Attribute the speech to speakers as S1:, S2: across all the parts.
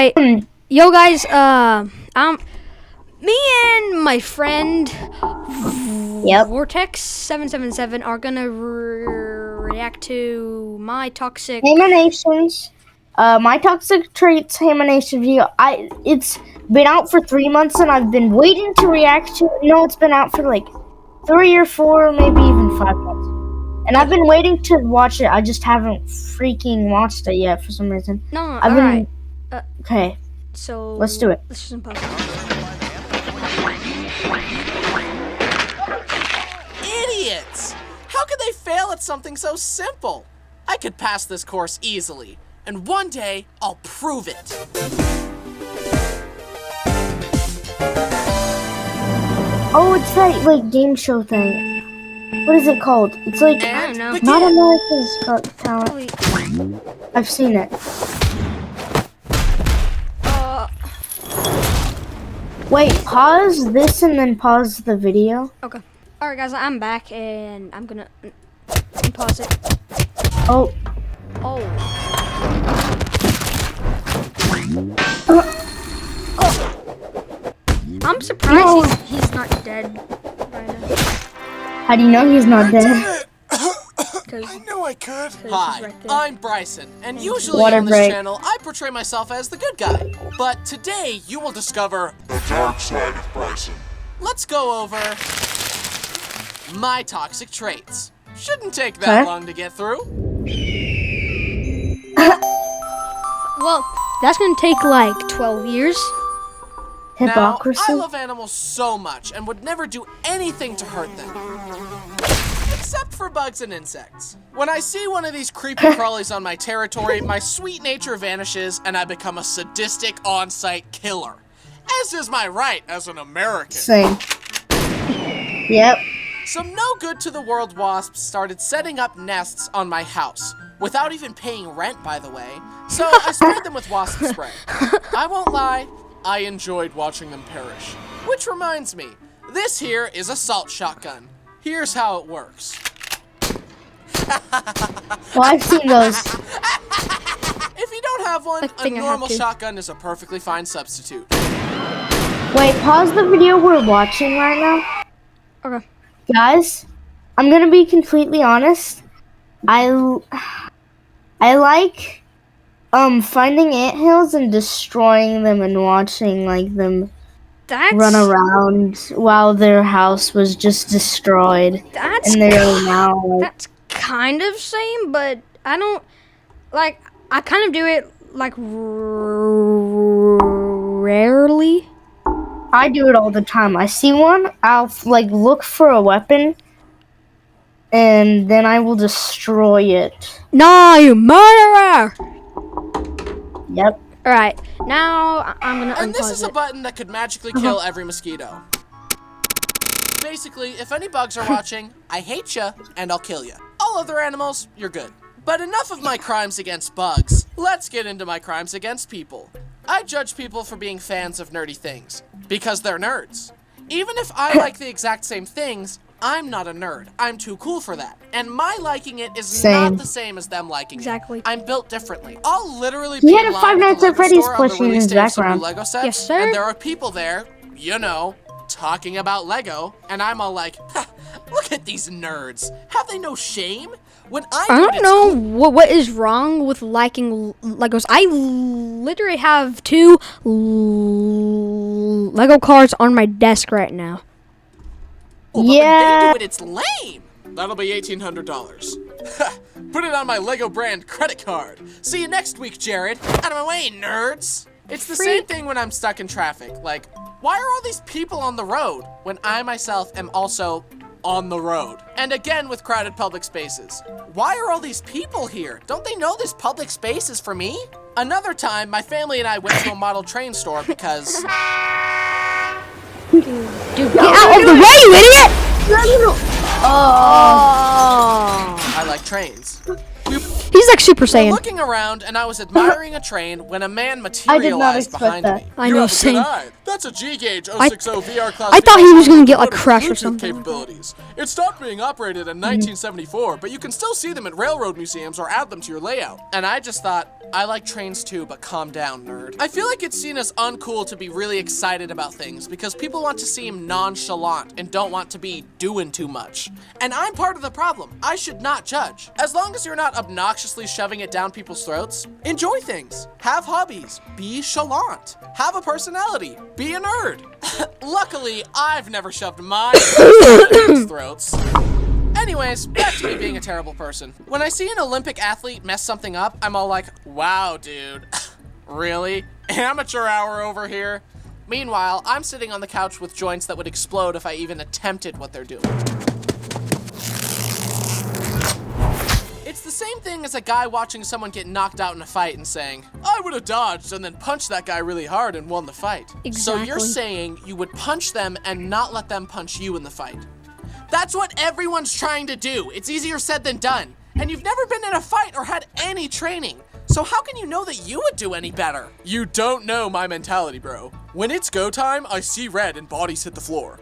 S1: Alright, yo guys, me and my friend ft.vortex777 are gonna react to my toxic
S2: haminations. My toxic traits hamination video. It's been out for 3 months and I've been waiting to react to it. No, it's been out for like 3 or 4, maybe even 5 months. And I've been waiting to watch it. I just haven't freaking watched it yet for some reason.
S1: No, alright.
S2: Okay.
S1: So
S2: let's do it.
S1: Let's just pause.
S3: Idiots! How could they fail at something so simple? I could pass this course easily, and one day I'll prove it.
S2: Oh, it's that like game show thing. What is it called? It's like
S1: I don't know.
S2: Not America's Got Talent. I've seen it. Wait, pause this and then pause the video.
S1: Okay. Alright guys, I'm back and I'm gonna pause it.
S2: Oh.
S1: I'm surprised he's not dead right now.
S2: How do you know he's not dead?
S3: I knew I could. Hi,
S1: right
S3: I'm Bryson, and usually
S2: Water
S3: on this
S2: break.
S3: channel, I portray myself as the good guy. But today, you will discover
S4: the dark side of Bryson.
S3: Let's go over my toxic traits. Shouldn't take that long to get through.
S1: Well, that's gonna take like 12 years.
S2: Hypocrisy.
S3: Now, I love animals so much and would never do anything to hurt them. Except for bugs and insects. When I see one of these creepy crawlies on my territory, my sweet nature vanishes and I become a sadistic on-site killer. As is my right as an American.
S2: Same. Yep.
S3: Some no-good-to-the-world wasps started setting up nests on my house, without even paying rent, by the way, so I sprayed them with wasp spray. I won't lie, I enjoyed watching them perish. Which reminds me, this here is a salt shotgun. Here's how it works.
S2: Well, I've seen those.
S3: If you don't have one, a normal shotgun is a perfectly fine substitute.
S2: Wait, pause the video we're watching right now.
S1: Okay.
S2: Guys, I'm gonna be completely honest. I like finding anthills and destroying them and watching like them run around while their house was just destroyed. And they're now like,
S1: that's kind of same, but I don't like. I kind of do it like rarely.
S2: I do it all the time. I see one, I'll like look for a weapon, and then I will destroy it.
S1: No, you murderer!
S2: Yep.
S1: Alright, now I'm gonna
S3: And this
S1: unpause
S3: is a button that could magically kill every mosquito. Basically, if any bugs are watching, I hate ya, and I'll kill ya. All other animals, you're good. But enough of my crimes against bugs. Let's get into my crimes against people. I judge people for being fans of nerdy things, because they're nerds. Even if I like the exact same things, I'm not a nerd. I'm too cool for that. And my liking it is not the same as them liking it. I'm built differently. I'll literally be
S2: had a Five Nights at Freddy's question in his background.
S3: Lego sets,
S1: yes, sir.
S3: and there are people there, you know, talking about Lego, and I'm all like, look at these nerds. Have they no shame? When I
S1: don't know what is wrong with liking Legos. I literally have 2 Lego cars on my desk right now.
S3: Well, but when they do it, it's lame. That'll be $1,800. Put it on my Lego brand credit card. See you next week, Jared. Out of my way, nerds. It's the same thing when I'm stuck in traffic. Like, why are all these people on the road when I myself am also on the road? And again with crowded public spaces. Why are all these people here? Don't they know this public space is for me? Another time, my family and I went to a model train store because...
S1: Dude, get out of the way, you idiot!
S2: Oh.
S3: I like trains.
S1: He's like Super
S3: We're
S1: Saiyan.
S3: looking around, and I was admiring a train when a man
S2: I did not
S3: materialized
S2: expect
S3: behind
S2: that.
S3: me.
S1: I
S3: You
S1: know,
S3: have a good
S1: same.
S3: eye. That's a G-Gauge
S1: I
S3: 060 VR class.
S1: I thought he was gonna get, like,
S3: with
S1: Crash or
S3: Bluetooth
S1: something.
S3: capabilities. It stopped being operated in 1974, but you can still see them at railroad museums or add them to your layout. And I just thought, I like trains too, but calm down, nerd. I feel like it's seen as uncool to be really excited about things because people want to seem nonchalant and don't want to be doing too much. And I'm part of the problem. I should not judge. As long as you're not obnoxiously shoving it down people's throats, enjoy things. Have hobbies. Be chalant. Have a personality. Be a nerd. Luckily, I've never shoved mine down people's throats. Anyways, back to me being a terrible person. When I see an Olympic athlete mess something up, I'm all like, wow, dude. Really? Amateur hour over here? Meanwhile, I'm sitting on the couch with joints that would explode if I even attempted what they're doing. It's the same thing as a guy watching someone get knocked out in a fight and saying, I would have dodged and then punched that guy really hard and won the fight. So
S1: Exactly.
S3: you're saying you would punch them and not let them punch you in the fight. That's what everyone's trying to do. It's easier said than done. And you've never been in a fight or had any training. So how can you know that you would do any better? You don't know my mentality, bro. When it's go time, I see red and bodies hit the floor.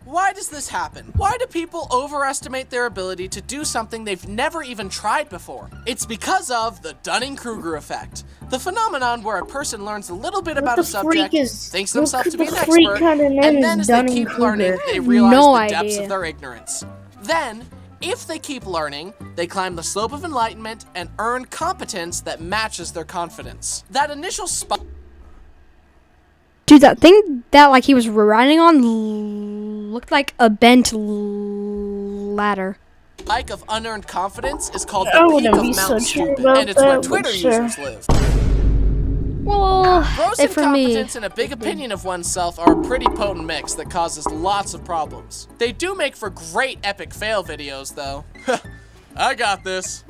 S3: Why does this happen? Why do people overestimate their ability to do something they've never even tried before? It's because of the Dunning-Kruger effect. The phenomenon where a person learns a little bit about a subject, thinks themselves to be an expert, and then as they keep learning, they realize
S1: No
S3: the depths
S1: idea.
S3: of their ignorance. Then, if they keep learning, they climb the slope of enlightenment and earn competence that matches their confidence. That initial spike
S1: Dude, that thing that like he was riding on looked like a bent ladder.
S3: of unearned confidence is called
S2: I
S3: the peak
S2: wouldn't
S3: of
S2: be
S3: Mount
S2: so sure
S3: Stupid,
S2: about
S3: and it's where
S2: that, but
S3: Twitter
S2: sure.
S3: users live.
S1: Well,
S3: Gross
S1: for me,
S3: incompetence and a big opinion of oneself are a pretty potent mix that causes lots of problems. They do make for great epic fail videos, though. I got this.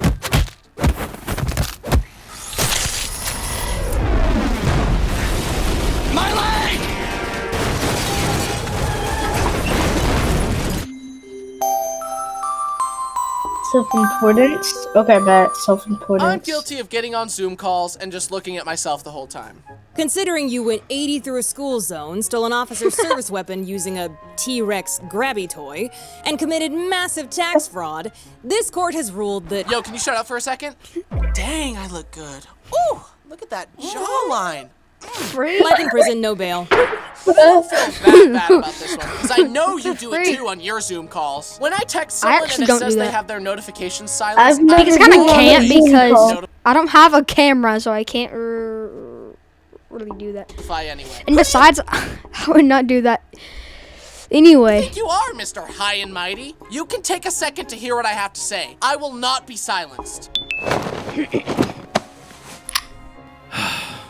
S3: My leg!
S2: Self-importance? Okay, bet. Self-importance.
S3: I'm guilty of getting on Zoom calls and just looking at myself the whole time.
S5: Considering you went 80 through a school zone, stole an officer's service weapon using a T-Rex grabby toy, and committed massive tax fraud, this court has ruled that—
S3: Yo, can you shut up for a second? Dang, I look good. Ooh, look at that jawline.
S5: life in prison, no bail.
S3: I don't feel that bad about this one, because I know you do it too on your Zoom calls. When I text someone and
S1: actually
S3: it
S1: don't
S3: says
S1: do
S3: they
S1: that.
S3: have their notifications
S2: I've
S3: silenced,
S2: never
S1: I just kind of
S2: done
S1: can't
S2: a Zoom
S1: because
S2: call.
S1: I don't have a camera, so I can't really do that.
S3: notify anyway.
S1: And besides, I would not do that anyway.
S3: You are, Mr. High and Mighty. You can take a second to hear what I have to say. I will not be silenced.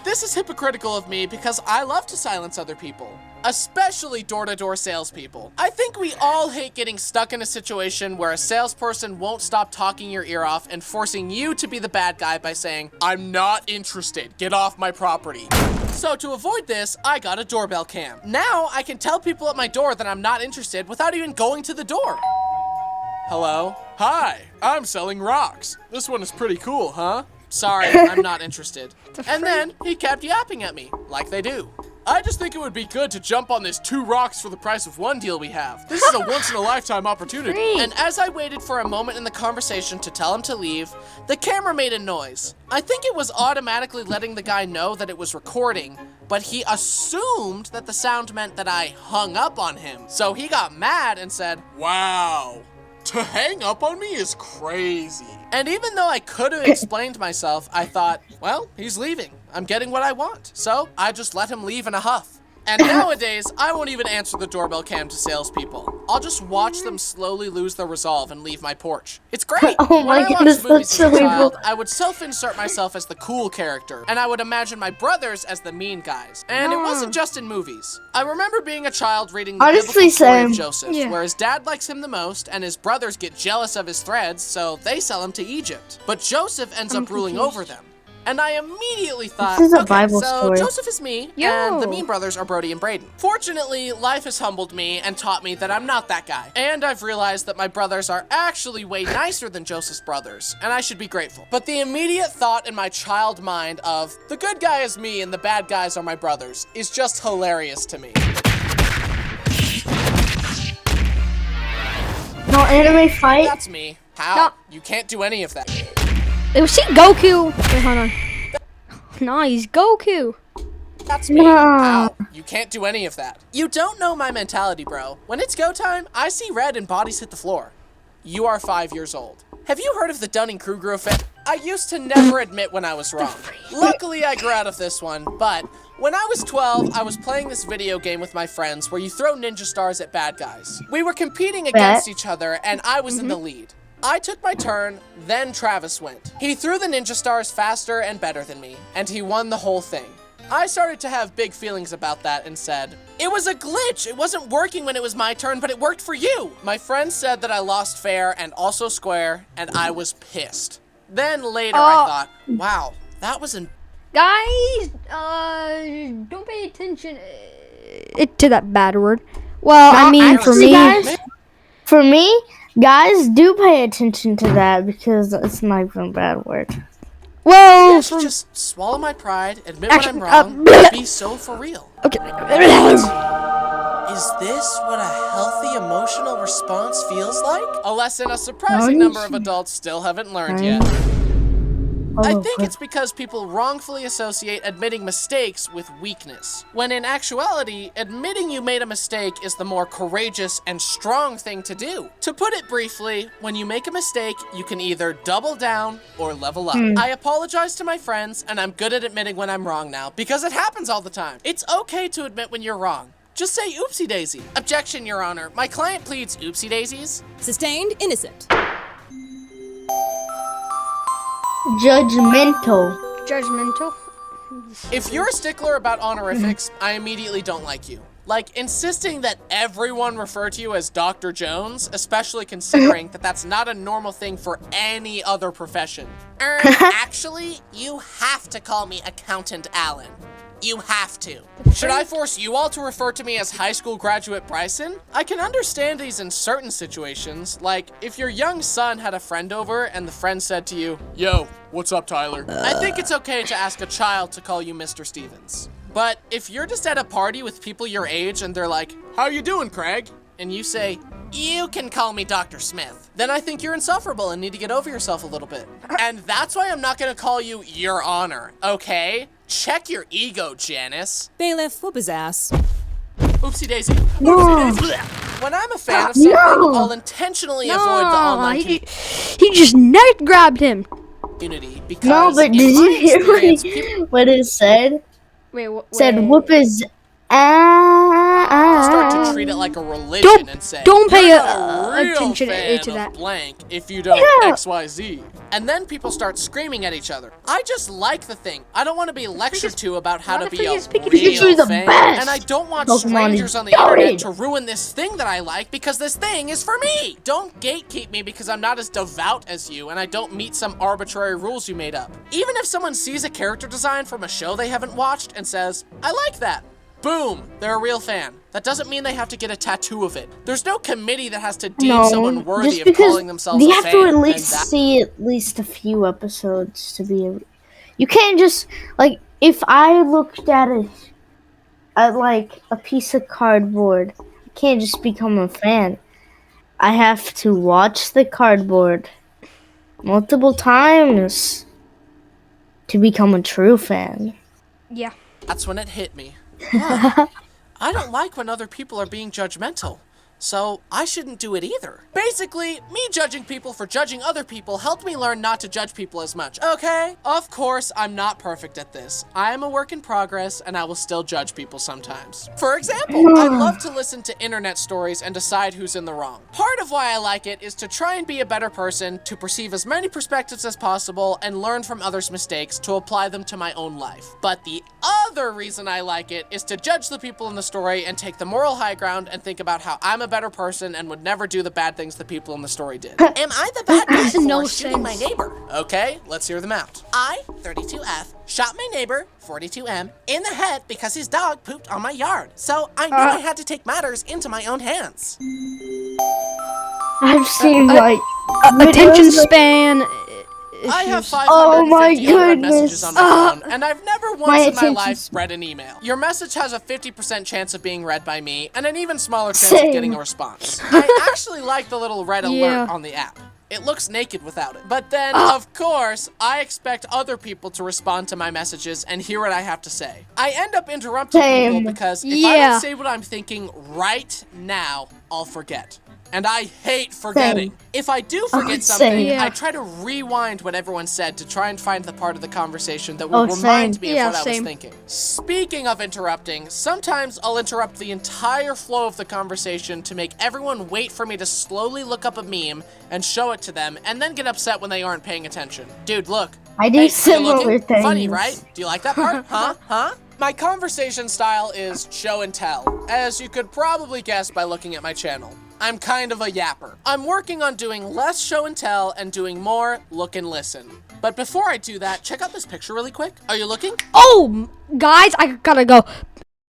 S3: This is hypocritical of me because I love to silence other people, especially door-to-door salespeople. I think we all hate getting stuck in a situation where a salesperson won't stop talking your ear off and forcing you to be the bad guy by saying, I'm not interested, get off my property. So to avoid this, I got a doorbell cam. Now I can tell people at my door that I'm not interested without even going to the door. Hello? Hi, I'm selling rocks. This one is pretty cool, huh? Sorry, I'm not interested. And then he kept yapping at me, like they do. I just think it would be good to jump on this 2 rocks for the price of 1 deal we have. This is a once-in-a-lifetime opportunity. And as I waited for a moment in the conversation to tell him to leave, the camera made a noise. I think it was automatically letting the guy know that it was recording, but he assumed that the sound meant that I hung up on him. So he got mad and said, wow. To hang up on me is crazy. And even though I could have explained myself, I thought, well, he's leaving. I'm getting what I want. So I just let him leave in a huff. And nowadays, I won't even answer the doorbell cam to salespeople. I'll just watch them slowly lose their resolve and leave my porch. It's great.
S2: Oh my
S3: When I watched
S2: goodness,
S3: movies
S2: that's
S3: as a
S2: so
S3: child,
S2: evil.
S3: I would self-insert myself as the cool character, and I would imagine my brothers as the mean guys. And it wasn't just in movies. I remember being a child reading the
S2: Honestly,
S3: biblical story of
S2: same.
S3: Joseph,
S1: Yeah.
S3: where his dad likes him the most, and his brothers get jealous of his threads, so they sell him to Egypt. But Joseph ends up ruling over them. And I immediately thought,
S2: This is a
S3: okay,
S2: Bible
S3: so
S2: story.
S3: Joseph is me,
S1: Yo.
S3: and the mean brothers are Brody and Braden. Fortunately, life has humbled me and taught me that I'm not that guy. And I've realized that my brothers are actually way nicer than Joseph's brothers, and I should be grateful. But the immediate thought in my child mind of, the good guy is me and the bad guys are my brothers, is just hilarious to me.
S2: No anime fight?
S3: That's me. How?
S1: No.
S3: You can't do any of that.
S1: Was he Goku? Wait, hold on. Nice, Goku.
S3: That's me.
S2: No.
S3: How? You can't do any of that. You don't know my mentality, bro. When it's go time, I see red and bodies hit the floor. You are 5 years old. Have you heard of the Dunning-Kruger effect? I used to never admit when I was wrong. Luckily, I grew out of this one, but when I was 12, I was playing this video game with my friends where you throw ninja stars at bad guys. We were competing against each other, and I was in the lead. I took my turn, then Travis went. He threw the ninja stars faster and better than me, and he won the whole thing. I started to have big feelings about that and said, it was a glitch. It wasn't working when it was my turn, but it worked for you. My friend said that I lost fair and also square, and I was pissed. Then later I thought, wow, that was an...
S1: Guys, don't pay attention to that bad word. Well, I mean, for
S2: actually,
S1: me,
S2: guys, for me, guys, do pay attention to that because it's not even a bad word.
S1: well,
S3: I should just swallow my pride, admit
S1: Actually,
S3: when I'm wrong, and be so for real.
S1: okay.
S3: Is this what a healthy emotional response feels like? A lesson a surprising number of adults still haven't learned yet. I think it's because people wrongfully associate admitting mistakes with weakness, when in actuality, admitting you made a mistake is the more courageous and strong thing to do. To put it briefly, when you make a mistake, you can either double down or level up. I apologize to my friends, and I'm good at admitting when I'm wrong now, because it happens all the time. It's okay to admit when you're wrong. Just say oopsie daisy. Objection, Your Honor. My client pleads oopsie daisies.
S5: Sustained innocent.
S2: Judgmental.
S1: Judgmental.
S3: If you're a stickler about honorifics, I immediately don't like you. Like, insisting that everyone refer to you as Dr. Jones, especially considering that that's not a normal thing for any other profession. Actually, you have to call me Accountant Allen. You have to. Should I force you all to refer to me as high school graduate Bryson? I can understand these in certain situations, like if your young son had a friend over and the friend said to you, "Yo, what's up, Tyler?" I think it's okay to ask a child to call you Mr. Stevens. But if you're just at a party with people your age and they're like, "How you doing, Craig?" and you say, "You can call me Dr. Smith," then I think you're insufferable and need to get over yourself a little bit. And that's why I'm not gonna call you Your Honor, okay? Check your ego, Janice.
S5: Bailiff, whoop his ass.
S3: Oopsie daisy. Oopsie daisy. When I'm a fan of something, I'll intentionally avoid the online
S1: he just neck grabbed him.
S3: community because
S2: No, but
S3: in
S2: did
S3: my
S2: you hear
S3: experience, people
S2: what it said?
S1: Wait,
S2: Said
S1: wait.
S2: whoop his
S3: start to treat it like a religion and say,
S1: don't pay
S3: "You're not a real
S1: attention
S3: fan
S1: to
S3: of
S1: that."
S3: blank if you don't XYZ. And then people start screaming at each other. I just like the thing. I don't want to be lectured to about how to be a
S1: Pikachu
S2: is
S3: real
S2: the
S3: fan.
S2: best.
S3: And I don't want
S2: Pokemon
S3: strangers
S2: is
S3: on the internet
S2: goated.
S3: to ruin this thing that I like because this thing is for me. Don't gatekeep me because I'm not as devout as you and I don't meet some arbitrary rules you made up. Even if someone sees a character design from a show they haven't watched and says, "I like that." Boom, they're a real fan. That doesn't mean they have to get a tattoo of it. There's no committee that has to deem someone worthy
S2: just
S3: of
S2: because
S3: calling themselves
S2: you
S3: a
S2: have
S3: fan.
S2: to at
S3: and
S2: least
S3: that-
S2: see at least a few episodes to be. You can't just like if I looked at it at like a piece of cardboard. I can't just become a fan. I have to watch the cardboard multiple times to become a true fan.
S1: Yeah.
S3: That's when it hit me. Huh. I don't like when other people are being judgmental, so I shouldn't do it either. Basically, me judging people for judging other people helped me learn not to judge people as much, okay? Of course, I'm not perfect at this. I am a work in progress, and I will still judge people sometimes. For example, I love to listen to internet stories and decide who's in the wrong. Part of why I like it is to try and be a better person, to perceive as many perspectives as possible, and learn from others' mistakes to apply them to my own life. But the other reason I like it is to judge the people in the story and take the moral high ground and think about how I'm a better person and would never do the bad things the people in the story did. Am I the bad guy for
S1: no
S3: shooting my
S1: sense.
S3: neighbor? Okay, let's hear them out. I, 32F, shot my neighbor, 42M, in the head because his dog pooped on my yard. So I knew I had to take matters into my own hands.
S2: I've seen
S1: Attention
S2: videos of-
S1: span.
S3: I have
S1: issues.
S3: 550
S2: Oh my
S3: unread messages
S2: goodness.
S3: on my phone, and I've never once in my
S2: attention
S3: life
S2: span.
S3: read an email. Your message has a 50% chance of being read by me, and an even smaller chance
S2: Same.
S3: of getting a response. I actually like the little red alert
S1: Yeah.
S3: on the app. It looks naked without it. But then, of course, I expect other people to respond to my messages and hear what I have to say. I end up interrupting
S2: Same.
S3: people because if I
S1: Yeah.
S3: don't say what I'm thinking right now, I'll forget. And I hate forgetting.
S2: Same.
S3: If I do forget
S2: same.
S3: something,
S1: Yeah.
S3: I try to rewind what everyone said to try and find the part of the conversation that will
S2: Oh,
S3: remind
S2: same.
S3: me of
S1: Yeah,
S3: what I was
S1: same.
S3: thinking. Speaking of interrupting, sometimes I'll interrupt the entire flow of the conversation to make everyone wait for me to slowly look up a meme and show it to them, and then get upset when they aren't paying attention. Dude, look.
S2: I do
S3: Hey, you
S2: similar
S3: looking?
S2: things.
S3: Funny, right? Do you like that part? Huh? My conversation style is show and tell, as you could probably guess by looking at my channel. I'm kind of a yapper. I'm working on doing less show and tell and doing more look and listen. But before I do that, check out this picture really quick. Are you looking?
S1: Oh, guys, I gotta go.